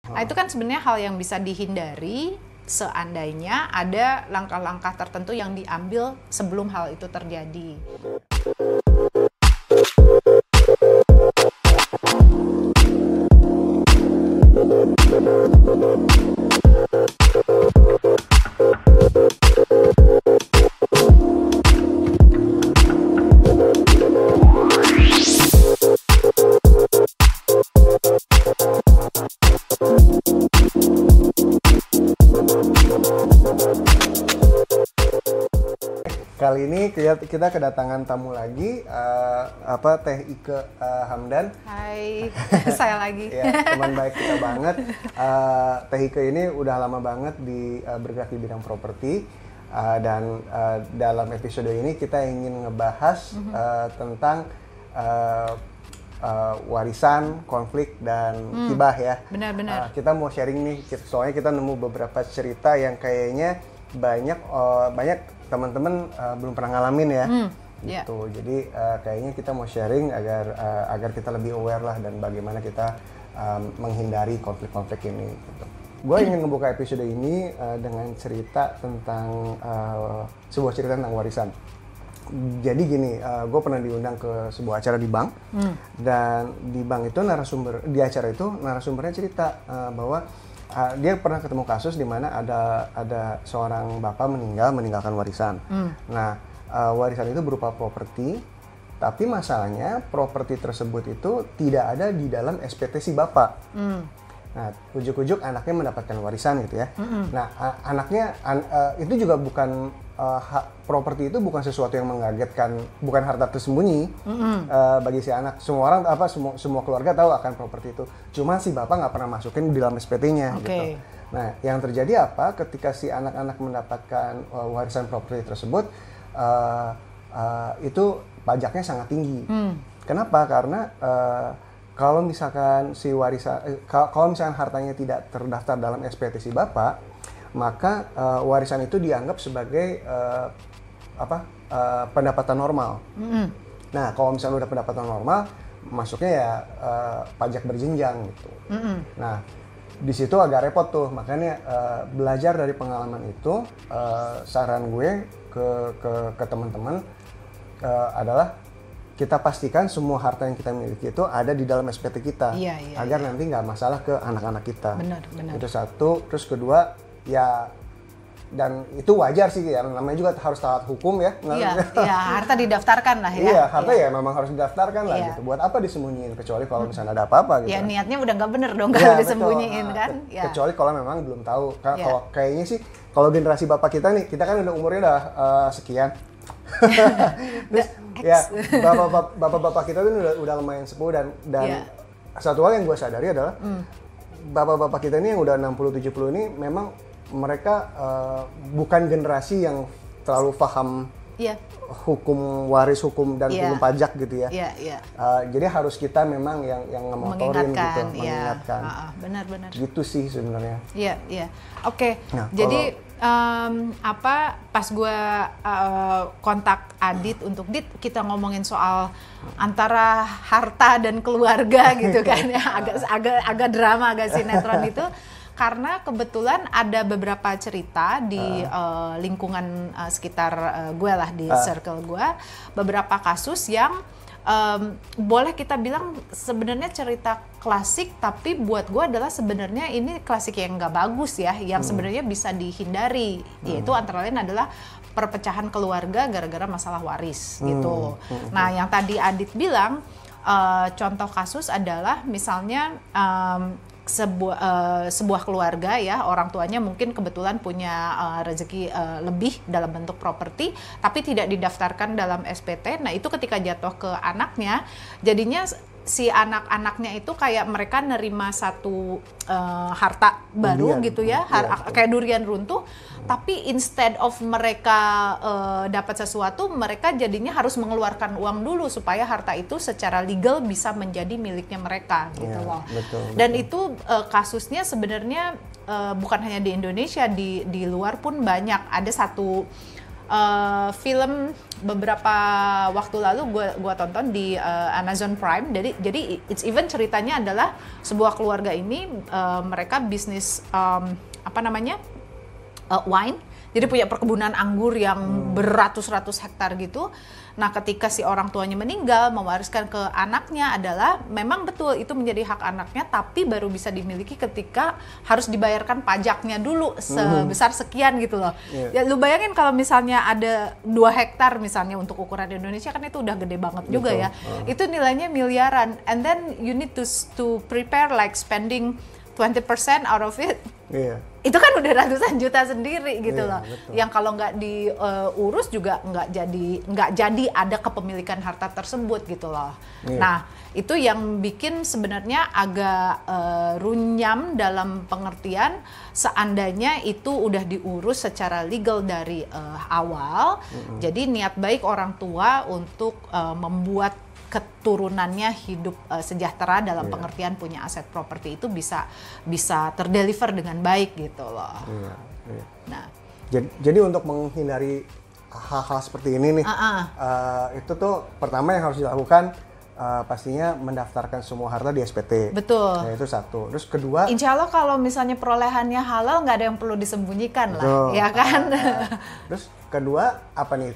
Nah, itu kan sebenarnya hal yang bisa dihindari seandainya ada langkah-langkah tertentu yang diambil sebelum hal itu terjadi. Kali ini kita kedatangan tamu lagi, Teh Ike Hamdan. Hai, saya lagi. Ya, teman baik kita banget. Teh Ike ini udah lama banget bergerak di bidang properti, dan dalam episode ini kita ingin ngebahas tentang warisan, konflik, dan hibah ya. Benar-benar. Kita mau sharing nih, soalnya kita nemu beberapa cerita yang kayaknya banyak teman-teman belum pernah ngalamin ya. Gitu. Jadi kayaknya kita mau sharing agar kita lebih aware lah dan bagaimana kita menghindari konflik-konflik ini. Gitu. Gue ingin ngebuka episode ini dengan cerita tentang sebuah cerita tentang warisan. Jadi gini, gue pernah diundang ke sebuah acara di bank, dan di bank itu di acara itu narasumbernya cerita bahwa dia pernah ketemu kasus di mana ada seorang bapak meninggalkan warisan. Nah, warisan itu berupa properti, tapi masalahnya properti tersebut itu tidak ada di dalam SPT si bapak. Nah, ujuk-ujuk anaknya mendapatkan warisan gitu ya. Nah, anaknya itu juga bukan properti itu bukan sesuatu yang mengagetkan, bukan harta tersembunyi bagi si anak. Semua orang semua keluarga tahu akan properti itu. Cuma si bapak nggak pernah masukin di dalam SPT-nya gitu. Nah, yang terjadi apa ketika si anak-anak mendapatkan warisan properti tersebut, itu pajaknya sangat tinggi. Kenapa? Karena kalau misalkan kalau misalkan hartanya tidak terdaftar dalam SPT si bapak, maka warisan itu dianggap sebagai pendapatan normal. Nah, kalau misalnya udah pendapatan normal, masuknya ya pajak berjenjang gitu. Nah, di situ agak repot tuh. Makanya belajar dari pengalaman itu, saran gue ke teman-teman adalah kita pastikan semua harta yang kita miliki itu ada di dalam SPT kita, agar nanti nggak masalah ke anak-anak kita. Benar. Itu satu. Terus kedua, ya, dan itu wajar sih ya, namanya juga harus taat hukum ya. Iya, harta didaftarkan lah ya. Iya, harta ya memang harus didaftarkan lah gitu. Buat apa disembunyiin, kecuali kalau misalnya ada apa-apa gitu. Ya, niatnya udah nggak bener dong kalau disembunyiin kan. Kecuali kalau memang belum tahu. Kalau kayaknya sih, kalau generasi bapak kita nih, kita kan udah umurnya udah sekian. Terus ya bapak-bapak kita tuh udah lumayan sepuh, dan satu hal yang gue sadari adalah bapak-bapak kita ini yang udah 60-70 ini memang mereka bukan generasi yang terlalu paham hukum waris, hukum dan hukum pajak gitu ya. Jadi harus kita memang yang ngemotorin gitu, mengingatkan. Benar-benar. Gitu sih sebenarnya. Iya. Oke. Nah, jadi pas gue kontak Adit untuk kita ngomongin soal antara harta dan keluarga gitu kan ya, agak drama, agak sinetron itu, karena kebetulan ada beberapa cerita di lingkungan sekitar gue lah, di circle gue, beberapa kasus yang boleh kita bilang sebenarnya cerita klasik, tapi buat gue adalah sebenarnya ini klasik yang nggak bagus ya, yang sebenarnya bisa dihindari, yaitu antara lain adalah perpecahan keluarga gara-gara masalah waris gitu. Nah, yang tadi Adit bilang, contoh kasus adalah misalnya sebuah keluarga ya, orang tuanya mungkin kebetulan punya rezeki lebih dalam bentuk properti, tapi tidak didaftarkan dalam SPT. Nah, itu ketika jatuh ke anaknya, jadinya si anak-anaknya itu kayak mereka nerima satu harta baru durian, gitu ya, kayak durian runtuh. Tapi instead of mereka dapat sesuatu, mereka jadinya harus mengeluarkan uang dulu supaya harta itu secara legal bisa menjadi miliknya mereka gitu loh. Dan itu kasusnya sebenarnya bukan hanya di Indonesia, di luar pun banyak. Ada satu film beberapa waktu lalu gua tonton di Amazon Prime. Jadi it's even ceritanya adalah sebuah keluarga ini mereka bisnis wine. Jadi punya perkebunan anggur yang beratus-ratus hektar gitu. Nah, ketika si orang tuanya meninggal, mewariskan ke anaknya adalah memang betul itu menjadi hak anaknya, tapi baru bisa dimiliki ketika harus dibayarkan pajaknya dulu sebesar sekian gitu loh. Ya, lu bayangin kalau misalnya ada 2 hektar misalnya untuk ukuran di Indonesia kan itu udah gede banget juga ya. Itu nilainya miliaran. And then you need to prepare like spending 20% out of it. Itu kan udah ratusan juta sendiri gitu loh. Betul. Yang kalau nggak diurus juga nggak jadi ada kepemilikan harta tersebut gitu loh. Nah, itu yang bikin sebenarnya agak runyam dalam pengertian seandainya itu udah diurus secara legal dari awal. Jadi niat baik orang tua untuk membuat keturunannya hidup sejahtera dalam pengertian punya aset properti itu bisa terdeliver dengan baik gitu loh. Nah, jadi untuk menghindari hal-hal seperti ini nih, itu tuh pertama yang harus dilakukan pastinya mendaftarkan semua harta di SPT. Betul. Ya, itu satu. Terus kedua, insya Allah kalau misalnya perolehannya halal nggak ada yang perlu disembunyikan lah, ya kan? Terus kedua apa nih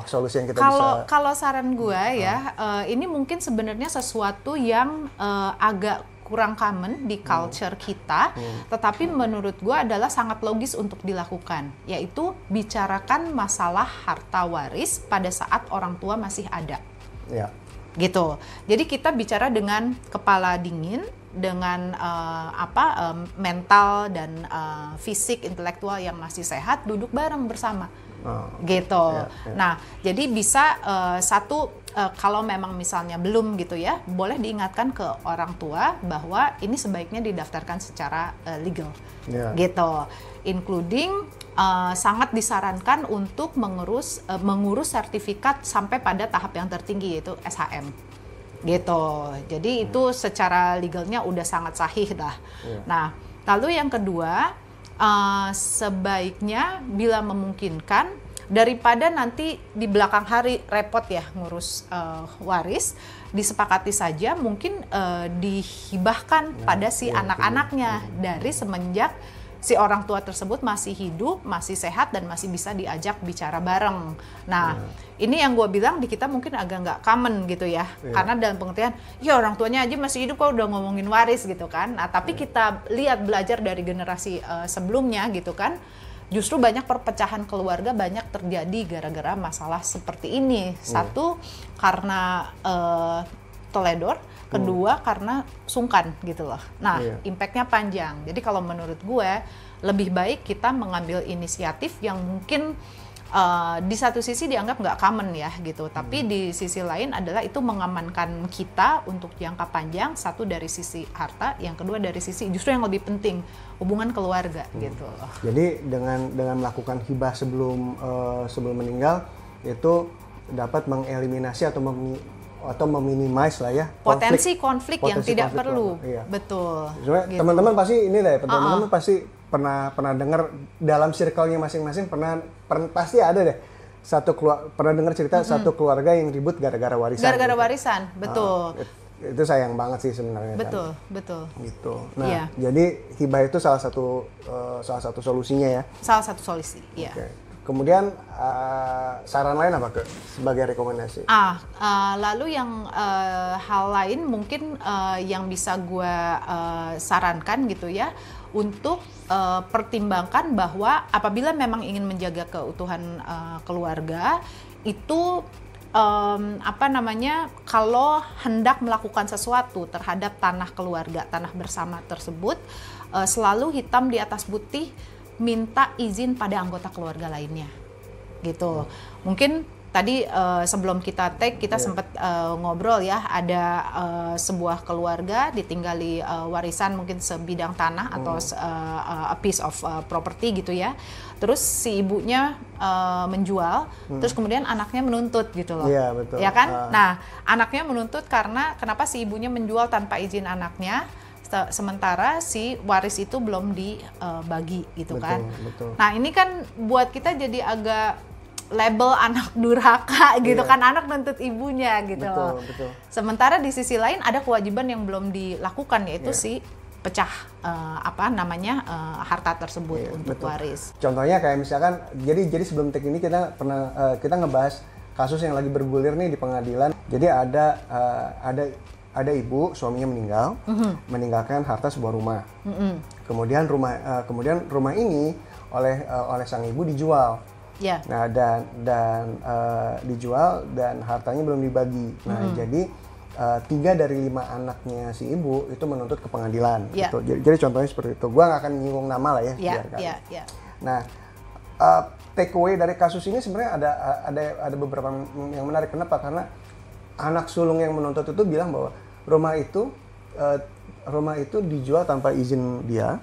solusi yang kita bisa? Kalau saran gue ya, ini mungkin sebenarnya sesuatu yang agak kurang common di culture kita, tetapi menurut gue adalah sangat logis untuk dilakukan, yaitu bicarakan masalah harta waris pada saat orang tua masih ada. Ya. Gitu. Jadi kita bicara dengan kepala dingin, dengan mental dan fisik intelektual yang masih sehat, duduk bareng bersama. Gitu. Nah, jadi bisa kalau memang misalnya belum gitu ya, boleh diingatkan ke orang tua bahwa ini sebaiknya didaftarkan secara legal. Gitu. Including sangat disarankan untuk mengurus sertifikat sampai pada tahap yang tertinggi yaitu SHM. Gitu. Jadi itu secara legalnya udah sangat sahih dah. Nah, lalu yang kedua, sebaiknya bila memungkinkan daripada nanti di belakang hari repot ya ngurus waris, disepakati saja mungkin dihibahkan pada si anak-anaknya dari semenjak si orang tua tersebut masih hidup, masih sehat, dan masih bisa diajak bicara bareng. Nah, ini yang gue bilang di kita mungkin agak nggak common gitu ya. Karena dalam pengertian, ya orang tuanya aja masih hidup kok udah ngomongin waris gitu kan. Nah, tapi kita lihat belajar dari generasi sebelumnya gitu kan, justru banyak perpecahan keluarga banyak terjadi gara-gara masalah seperti ini. Satu, karena teledor. Kedua, karena sungkan gitu loh. Nah, impact-nya panjang. Jadi kalau menurut gue, lebih baik kita mengambil inisiatif yang mungkin di satu sisi dianggap nggak common ya gitu. Tapi di sisi lain adalah itu mengamankan kita untuk jangka panjang. Satu dari sisi harta, yang kedua dari sisi justru yang lebih penting, hubungan keluarga gitu loh. Jadi dengan melakukan hibah sebelum meninggal, itu dapat mengeliminasi atau meminimais lah ya potensi konflik yang tidak perlu. Betul. Gitu. Teman-teman pasti ini deh, teman-teman pasti pernah dengar dalam circle-nya masing-masing pasti ada deh pernah dengar cerita satu keluarga yang ribut gara-gara warisan. Gara-gara warisan, betul. Itu sayang banget sih sebenarnya. Betul. Gitu. Nah, jadi hibah itu salah satu solusinya ya. Salah satu solusi, iya. Okay. Kemudian saran lain apa sebagai rekomendasi? Lalu yang hal lain mungkin yang bisa gue sarankan gitu ya, untuk pertimbangkan bahwa apabila memang ingin menjaga keutuhan keluarga itu kalau hendak melakukan sesuatu terhadap tanah keluarga, tanah bersama tersebut, selalu hitam di atas putih, minta izin pada anggota keluarga lainnya, gitu. Mungkin tadi sebelum kita take kita sempat ngobrol ya, ada sebuah keluarga ditinggali warisan mungkin sebidang tanah atau a piece of property gitu ya. Terus si ibunya menjual, terus kemudian anaknya menuntut gitu loh. Iya, betul. Ya kan? Nah, anaknya menuntut karena kenapa si ibunya menjual tanpa izin anaknya? Sementara si waris itu belum dibagi gitu kan. Betul. Nah, ini kan buat kita jadi agak label anak durhaka gitu kan, anak nuntut ibunya gitu loh. Betul. Sementara di sisi lain ada kewajiban yang belum dilakukan, yaitu si pecah harta tersebut untuk waris. Contohnya kayak misalkan, jadi sebelum take ini kita pernah kita ngebahas kasus yang lagi bergulir nih di pengadilan. Jadi ada ibu, suaminya meninggal, meninggalkan harta sebuah rumah. Kemudian rumah ini oleh sang ibu dijual. Nah, dan dijual dan hartanya belum dibagi. Nah, jadi 3 dari 5 anaknya si ibu itu menuntut ke pengadilan. Gitu. Jadi contohnya seperti itu. Gua nggak akan nyinggung nama lah ya. Nah, take away dari kasus ini sebenarnya ada beberapa yang menarik. Kenapa? Karena anak sulung yang menuntut itu bilang bahwa rumah itu dijual tanpa izin dia,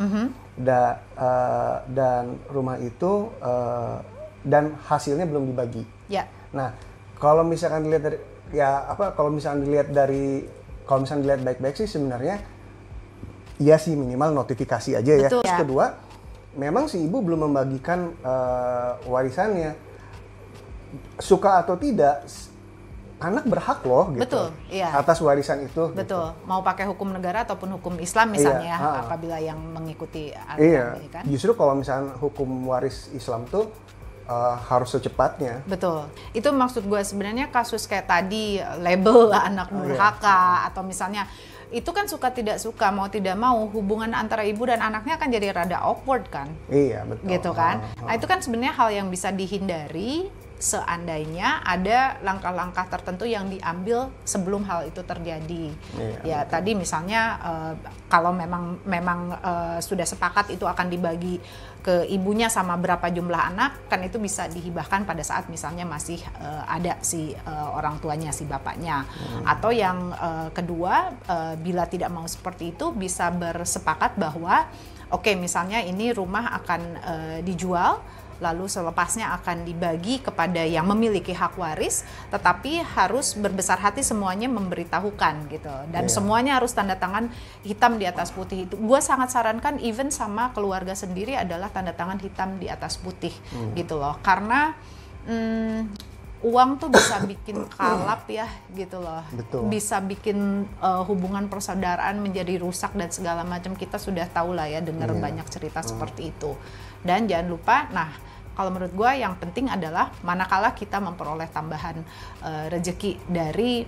dan rumah itu dan hasilnya belum dibagi. Nah, kalau misalkan dilihat dari kalau misalnya dilihat baik-baik sih sebenarnya iya sih, minimal notifikasi aja ya. Terus kedua, memang si ibu belum membagikan warisannya. Suka atau tidak, anak berhak loh gitu. Atas warisan itu. Gitu. Mau pakai hukum negara ataupun hukum Islam misalnya, apabila yang mengikuti aturan ini kan. Justru kalau misalnya hukum waris Islam tuh harus secepatnya. Betul. Itu maksud gue sebenarnya kasus kayak tadi, label anak durhaka atau misalnya itu kan suka tidak suka, mau tidak mau hubungan antara ibu dan anaknya akan jadi rada awkward kan. Iya, betul. Gitu kan. Nah, itu kan sebenarnya hal yang bisa dihindari seandainya ada langkah-langkah tertentu yang diambil sebelum hal itu terjadi. Tadi misalnya kalau memang sudah sepakat itu akan dibagi ke ibunya sama berapa jumlah anak, kan itu bisa dihibahkan pada saat misalnya masih ada si orang tuanya, si bapaknya. Atau yang kedua, bila tidak mau seperti itu, bisa bersepakat bahwa oke, misalnya ini rumah akan dijual, lalu selepasnya akan dibagi kepada yang memiliki hak waris, tetapi harus berbesar hati semuanya memberitahukan gitu, dan semuanya harus tanda tangan hitam di atas putih. Itu gue sangat sarankan, even sama keluarga sendiri adalah tanda tangan hitam di atas putih gitu loh, karena uang tuh bisa bikin kalap ya gitu loh. Betul. Bisa bikin hubungan persaudaraan menjadi rusak dan segala macam. Kita sudah tahu lah ya, dengar banyak cerita seperti itu. Dan jangan lupa, kalau menurut gue yang penting adalah manakala kita memperoleh tambahan rezeki dari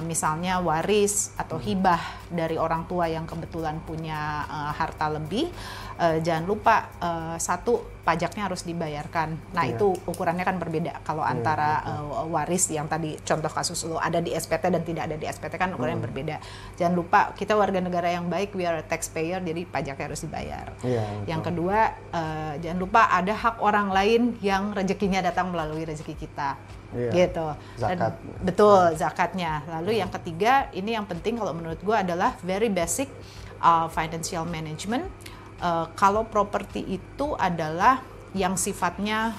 misalnya waris atau hibah dari orang tua yang kebetulan punya harta lebih, jangan lupa satu, pajaknya harus dibayarkan. Nah itu ukurannya kan berbeda kalau antara waris yang tadi contoh kasus lo ada di SPT dan tidak ada di SPT, kan ukurannya berbeda. Jangan lupa kita warga negara yang baik, we are a taxpayer, jadi pajaknya harus dibayar. Yang kedua, jangan lupa ada hak orang lain yang rezekinya datang melalui rezeki kita. Gitu. Zakat. Betul, zakatnya. Lalu yang ketiga, ini yang penting kalau menurut gue adalah very basic financial management. Kalau properti itu adalah yang sifatnya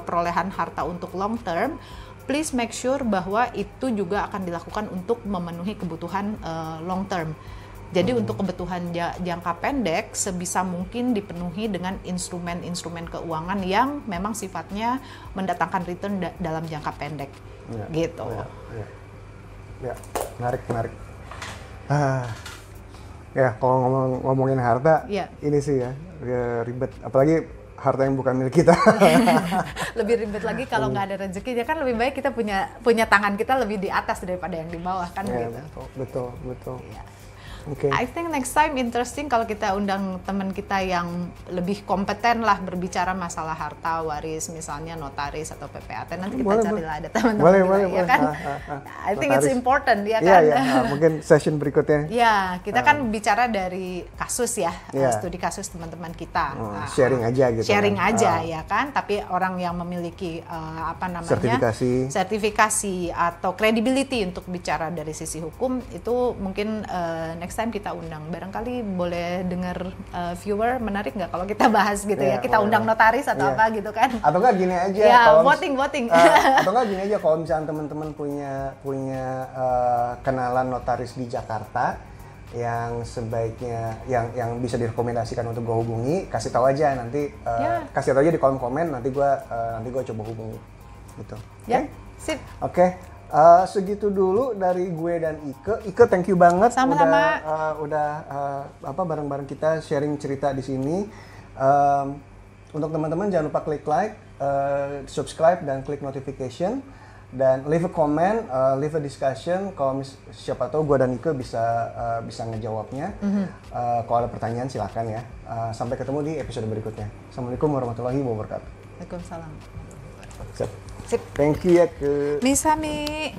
perolehan harta untuk long term, please make sure bahwa itu juga akan dilakukan untuk memenuhi kebutuhan long term. Jadi untuk kebutuhan jangka pendek sebisa mungkin dipenuhi dengan instrumen-instrumen keuangan yang memang sifatnya mendatangkan return dalam jangka pendek, gitu. Menarik. Ya, kalau ngomongin harta, ini sih ya ribet. Apalagi harta yang bukan milik kita. Lebih ribet lagi kalau nggak ada rezeki, ya kan lebih baik kita punya tangan kita lebih di atas daripada yang di bawah kan, gitu. Betul. I think next time interesting kalau kita undang teman kita yang lebih kompeten lah berbicara masalah harta waris, misalnya notaris atau PPAT. Nanti kita carilah ada teman-teman ya kan. I think it's important ya kan. Mungkin session berikutnya. Kita kan bicara dari kasus ya, studi kasus teman-teman kita. Sharing aja gitu. Sharing aja ya kan. Tapi orang yang memiliki sertifikasi atau credibility untuk bicara dari sisi hukum itu mungkin next time kita undang. Barangkali boleh dengar viewer, menarik nggak kalau kita bahas gitu ya, kita undang notaris atau apa gitu kan. Atau nggak gini aja, voting. Atau nggak gini aja, kalau misalnya teman-teman punya kenalan notaris di Jakarta yang sebaiknya yang bisa direkomendasikan untuk gue hubungi, kasih tahu aja nanti, kasih tahu aja di kolom komen, nanti gue coba hubungi. gitu. Ya, sip. Oke. Segitu dulu dari gue dan Ike. Ike, thank you banget Sama-sama. udah bareng-bareng kita sharing cerita di sini. Untuk teman-teman jangan lupa klik like, subscribe dan klik notification dan leave a comment, leave a discussion. Kalau siapa tahu gue dan Ike bisa ngejawabnya. Kalau ada pertanyaan silakan ya. Sampai ketemu di episode berikutnya. Assalamualaikum warahmatullahi wabarakatuh. Waalaikumsalam. Sip. Sip. Thank you ya ke. Misami.